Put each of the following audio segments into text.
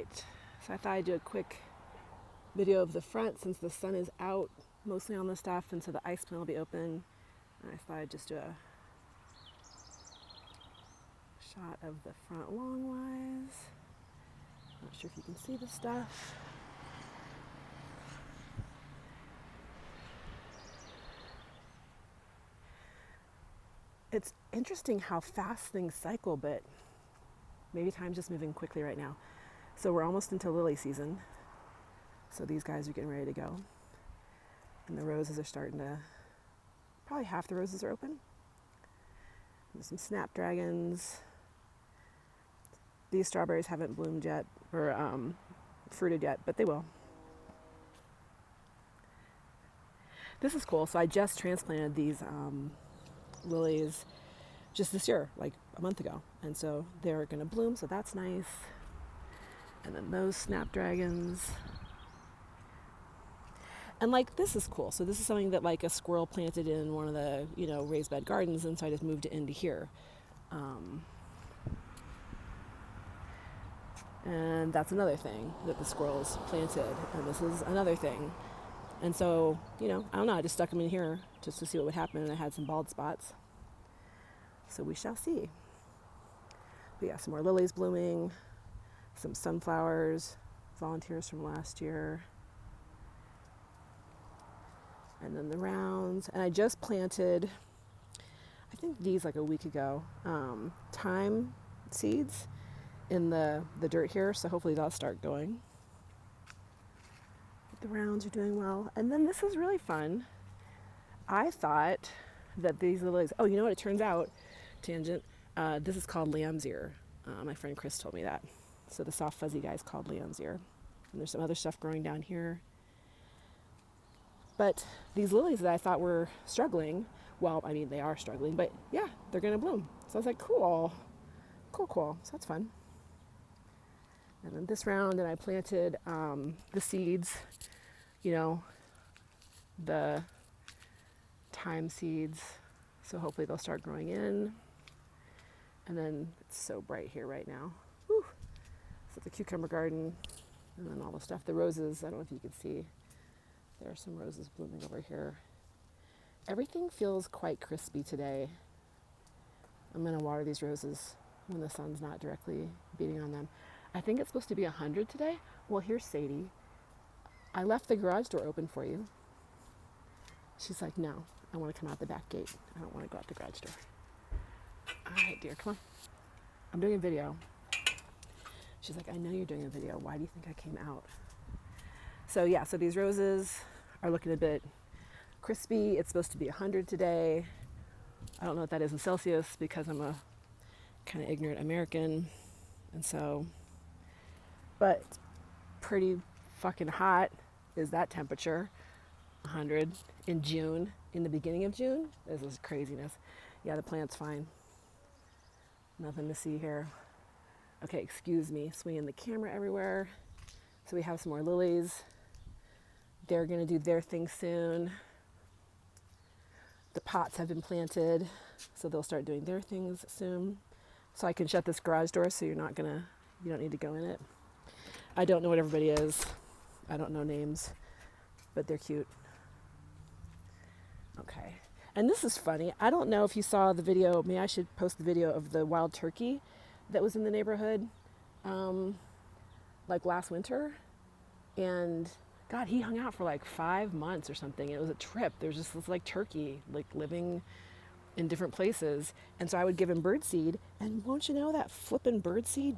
right, so I thought I'd do a quick video of the front since the sun is out mostly on the stuff, and so the ice plant will be open. And I thought I'd just do a shot of the front long-wise. Not sure if you can see the stuff. It's interesting how fast things cycle, but maybe time's just moving quickly right now. So we're almost into lily season. So these guys are getting ready to go. And the roses are starting to, probably half the roses are open. There's some snapdragons. These strawberries haven't bloomed yet, or fruited yet, but they will. This is cool. So I just transplanted these lilies just this year, like a month ago. And so they're going to bloom, so that's nice. And then those snapdragons. And like, this is cool. So this is something that like a squirrel planted in one of the, raised bed gardens, and so I just moved it into here. And that's another thing that the squirrels planted, and this is another thing. And so, I don't know, I just stuck them in here just to see what would happen, and I had some bald spots. So we shall see. But yeah, some more lilies blooming, some sunflowers, volunteers from last year. And then the rounds. And I just planted, I think these like a week ago, thyme seeds in the dirt here. So hopefully they'll start going. The rounds are doing well. And then this is really fun. I thought that these lilies, oh, you know what it turns out, tangent, this is called lamb's ear. My friend Chris told me that. So the soft fuzzy guy is called lamb's ear. And there's some other stuff growing down here. But these lilies that I thought were struggling, well, I mean, they are struggling, but yeah, they're going to bloom. So I was like, cool. So that's fun. And then this round, and I planted the seeds, the thyme seeds. So hopefully they'll start growing in. And then it's so bright here right now. Whew. So the cucumber garden, and then all the stuff. The roses, I don't know if you can see. There are some roses blooming over here. Everything feels quite crispy today. I'm going to water these roses when the sun's not directly beating on them. I think it's supposed to be 100 today. Well, here's Sadie. I left the garage door open for you. She's like, no, I want to come out the back gate. I don't want to go out the garage door. All right, dear, come on. I'm doing a video. She's like, I know you're doing a video. Why do you think I came out? So yeah, so these roses are looking a bit crispy. It's supposed to be 100 today. I don't know what that is in Celsius because I'm a kind of ignorant American. And so, but pretty fucking hot is that temperature. 100 in June, in the beginning of June. This is craziness. Yeah, the plant's fine. Nothing to see here. Okay, excuse me, swinging the camera everywhere. So we have some more lilies. They're going to do their thing soon. The pots have been planted, so they'll start doing their things soon. So I can shut this garage door so you don't need to go in it. I don't know what everybody is. I don't know names, but they're cute. Okay. And this is funny. I don't know if you saw the video. Maybe I should post the video of the wild turkey that was in the neighborhood like last winter. And God, he hung out for like 5 months or something. It was a trip. There's just this like turkey like living in different places. And so I would give him birdseed. And won't you know that flippin' birdseed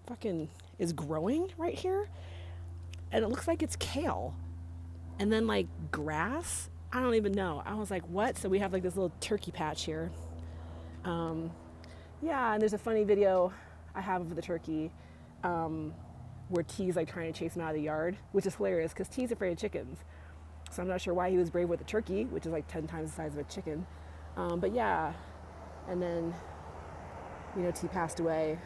fucking is growing right here? And it looks like it's kale. And then like grass. I don't even know. I was like, what? So we have like this little turkey patch here. Yeah, and there's a funny video I have of the turkey where T's like trying to chase him out of the yard, which is hilarious because T's afraid of chickens. So I'm not sure why he was brave with the turkey, which is like 10 times the size of a chicken. But yeah, and then, T passed away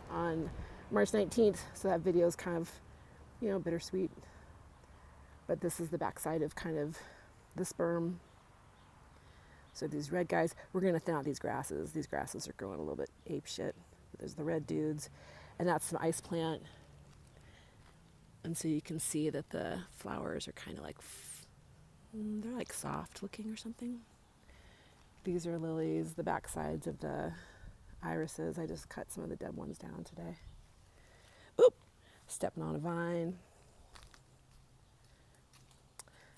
on March 19th. So that video is kind of, bittersweet. But this is the backside of kind of the sperm. So these red guys, we're going to thin out these grasses. These grasses are growing a little bit ape shit. There's the red dudes. And that's some ice plant. And so you can see that the flowers are kind of like, they're like soft looking or something. These are lilies, the back sides of the irises. I just cut some of the dead ones down today. Oop! Stepping on a vine.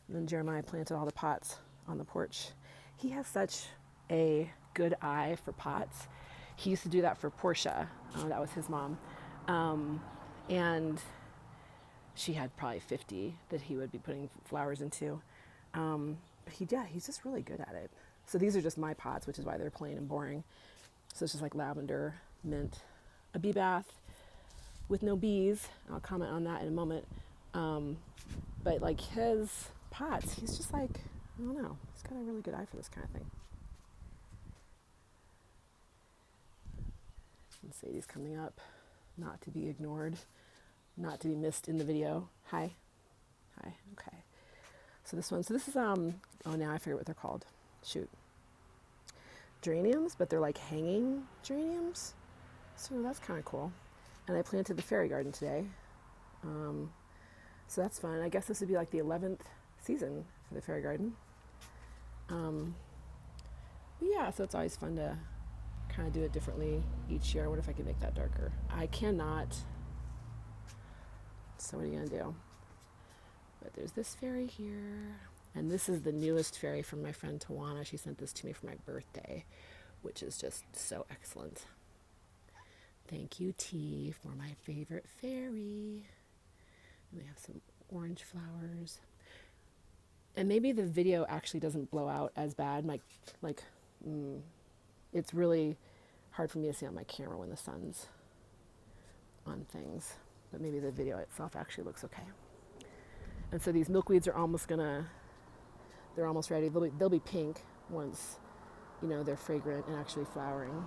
And then Jeremiah planted all the pots on the porch. He has such a good eye for pots. He used to do that for Portia. That was his mom. And she had probably 50 that he would be putting flowers into. But he's just really good at it. So these are just my pots, which is why they're plain and boring. So it's just like lavender, mint, a bee bath with no bees. I'll comment on that in a moment. But like his pots, he's just like, I don't know, he's got a really good eye for this kind of thing. And Sadie's coming up, not to be ignored, not to be missed in the video. Hi. Okay. So this is oh, now I forget what they're called. Shoot. Geraniums, but they're like hanging geraniums. So that's kind of cool. And I planted the fairy garden today. So that's fun. I guess this would be like the 11th season for the fairy garden. But yeah, so it's always fun to kind of do it differently each year. What if I could make that darker? I cannot. So what are you going to do? But there's this fairy here. And this is the newest fairy from my friend Tawana. She sent this to me for my birthday, which is just so excellent. Thank you, T, for my favorite fairy. And we have some orange flowers. And maybe the video actually doesn't blow out as bad. It's really hard for me to see on my camera when the sun's on things. But maybe the video itself actually looks okay. And so these milkweeds are they're almost ready. They'll be pink once, they're fragrant and actually flowering.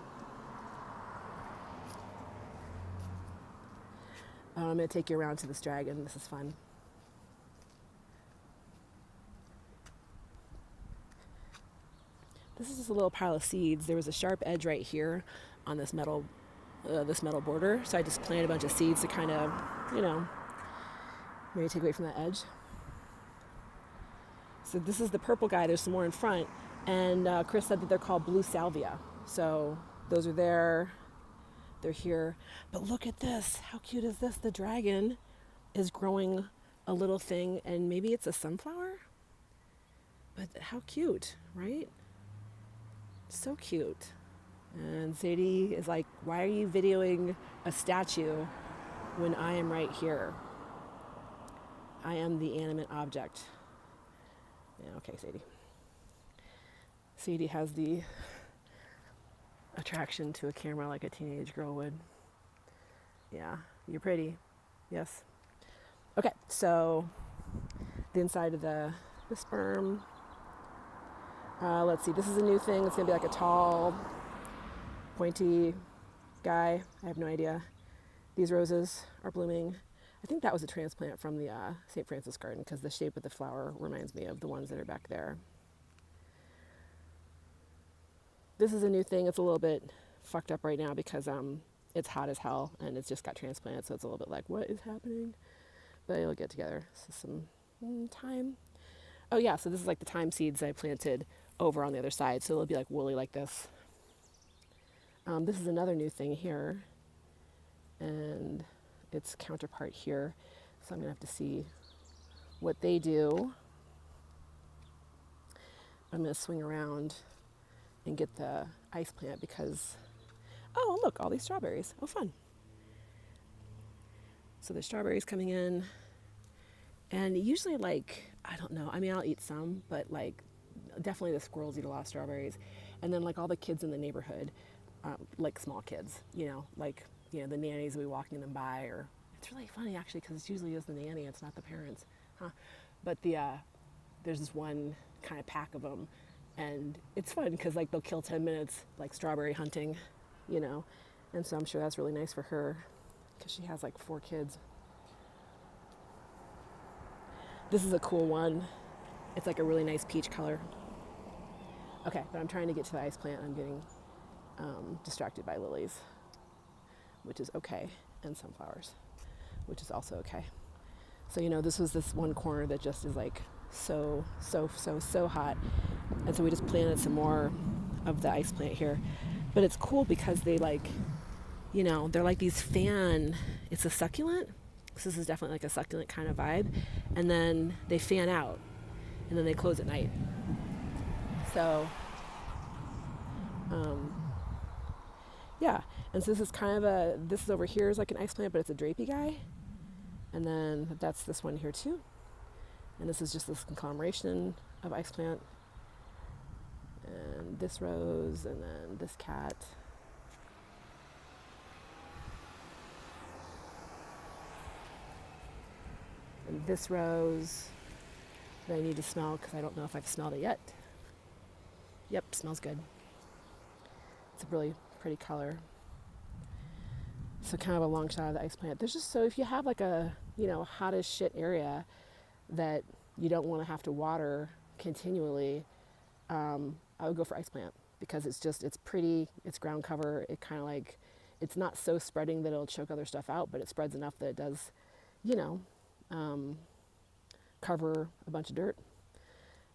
I'm going to take you around to this dragon. This is fun. This is just a little pile of seeds. There was a sharp edge right here on this metal border. So I just planted a bunch of seeds to kind of, maybe take away from that edge. So this is the purple guy. There's some more in front. And Chris said that they're called blue salvia. So those are there. They're here. But look at this. How cute is this? The dragon is growing a little thing. And maybe it's a sunflower? But how cute, right? So cute. And Sadie is like, why are you videoing a statue when I am right here? I am the animate object. Yeah, okay, Sadie. Sadie has the attraction to a camera like a teenage girl would. Yeah, you're pretty. Yes. Okay, so the inside of the sperm. Let's see, this is a new thing. It's going to be like a tall, pointy guy. I have no idea. These roses are blooming. I think that was a transplant from the St. Francis garden because the shape of the flower reminds me of the ones that are back there. This is a new thing. It's a little bit fucked up right now because it's hot as hell and it's just got transplanted, so it's a little bit like, what is happening? But it'll get together. So some thyme. Oh yeah, so this is like the thyme seeds I planted over on the other side, so it'll be like woolly like this. This is another new thing here, and its counterpart here, so I'm gonna have to see what they do. I'm gonna swing around and get the ice plant because, oh look, all these strawberries. Oh fun. So there's strawberries coming in, and usually I don't know, I'll eat some, but definitely the squirrels eat a lot of strawberries. And then all the kids in the neighborhood, small kids, the nannies will be walking them by, or it's really funny actually because it usually is the nanny, it's not the parents, huh? But there's this one kind of pack of them, and it's fun because they'll kill 10 minutes strawberry hunting, and so I'm sure that's really nice for her because she has 4 kids. This is a cool one. It's a really nice peach color. Okay, but I'm trying to get to the ice plant. I'm getting distracted by lilies, which is okay, and sunflowers, which is also okay. So, this was this one corner that just is like so hot. And so we just planted some more of the ice plant here. But it's cool because they they're like these it's a succulent. So this is definitely like a succulent kind of vibe. And then they fan out and then they close at night. So, yeah. And so this is over here is like an ice plant, but it's a drapey guy. And then that's this one here too. And this is just this conglomeration of ice plant. And this rose, and then this cat. And this rose that I need to smell because I don't know if I've smelled it yet. Yep, smells good. It's a really pretty color. So kind of a long shot of the ice plant. There's just, so if you have like a, hot as shit area that you don't want to have to water continually, I would go for ice plant because it's pretty, it's ground cover. It kind of like, it's not so spreading that it'll choke other stuff out, but it spreads enough that it does, cover a bunch of dirt.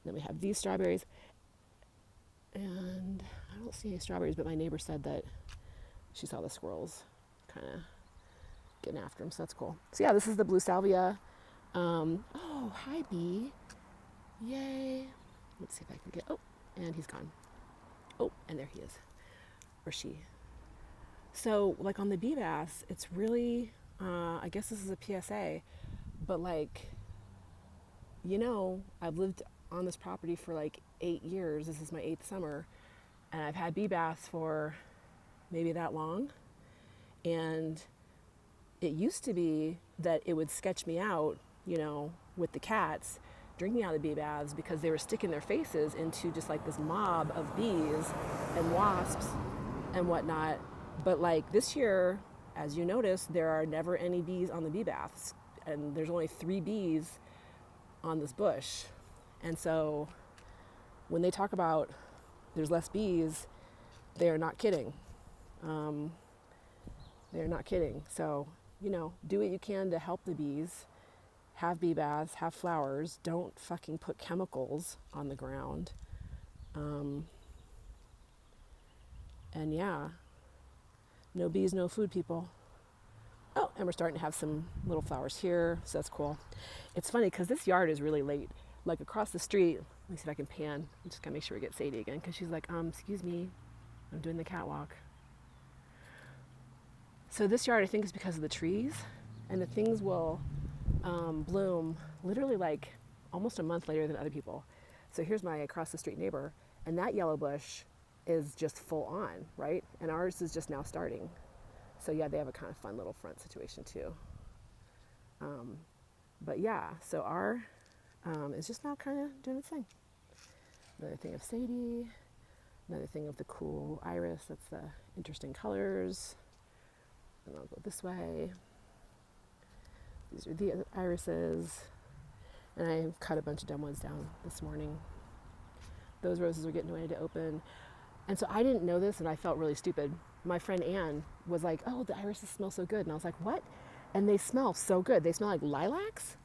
Then we have these strawberries. And I don't see any strawberries, but my neighbor said that she saw the squirrels kind of getting after them, so that's cool. So yeah, this is the blue salvia. Oh, hi bee. Yay. Let's see if I can get, and he's gone. Oh, and there he is. Or she. So like on the bee bass, it's really, I guess this is a PSA, but I've lived on this property for like 8 years. This is my 8th summer, and I've had bee baths for maybe that long. And it used to be that it would sketch me out, with the cats drinking out of the bee baths because they were sticking their faces into just like this mob of bees and wasps and whatnot. But like this year, as you notice, there are never any bees on the bee baths, and there's only 3 bees on this bush. And so when they talk about there's less bees, they are not kidding. They're not kidding. So, do what you can to help the bees. Have bee baths, have flowers. Don't fucking put chemicals on the ground. And yeah, no bees, no food, people. Oh, and we're starting to have some little flowers here, so that's cool. It's funny because this yard is really late. Like across the street, let me see if I can pan. I'm just gonna make sure we get Sadie again because she's like, excuse me, I'm doing the catwalk. So this yard, I think, is because of the trees, and the things will bloom literally like almost a month later than other people. So here's my across the street neighbor, and that yellow bush is just full on, right? And ours is just now starting. So yeah, they have a kind of fun little front situation too. But yeah, so our is just now kind of doing its thing. Another thing of Sadie, another thing of the cool iris, that's the interesting colors. And I'll go this way. These are the irises. And I cut a bunch of dumb ones down this morning. Those roses are getting ready to open. And so I didn't know this, and I felt really stupid. My friend Anne was like, oh, the irises smell so good. And I was like, what? And they smell so good. They smell like lilacs.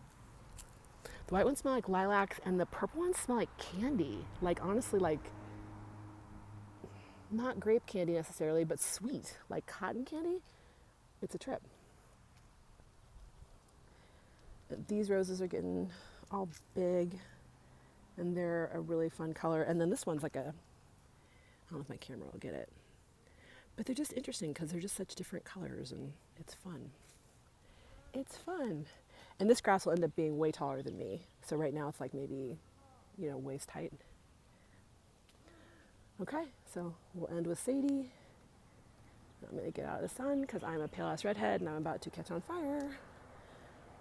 The white ones smell like lilacs, and the purple ones smell like candy. Like, honestly, like, not grape candy necessarily, but sweet, like cotton candy. It's a trip. These roses are getting all big, and they're a really fun color. And then this one's like I don't know if my camera will get it, but they're just interesting because they're just such different colors, and it's fun. It's fun. And this grass will end up being way taller than me. So right now it's like maybe, waist height. Okay, so we'll end with Sadie. I'm gonna get out of the sun because I'm a pale ass redhead and I'm about to catch on fire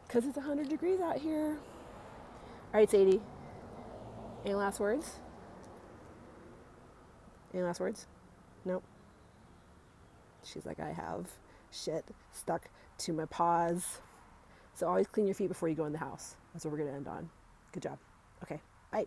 because it's 100 degrees out here. All right, Sadie, any last words? Any last words? Nope. She's like, I have shit stuck to my paws. So always clean your feet before you go in the house. That's what we're going to end on. Good job. Okay, bye.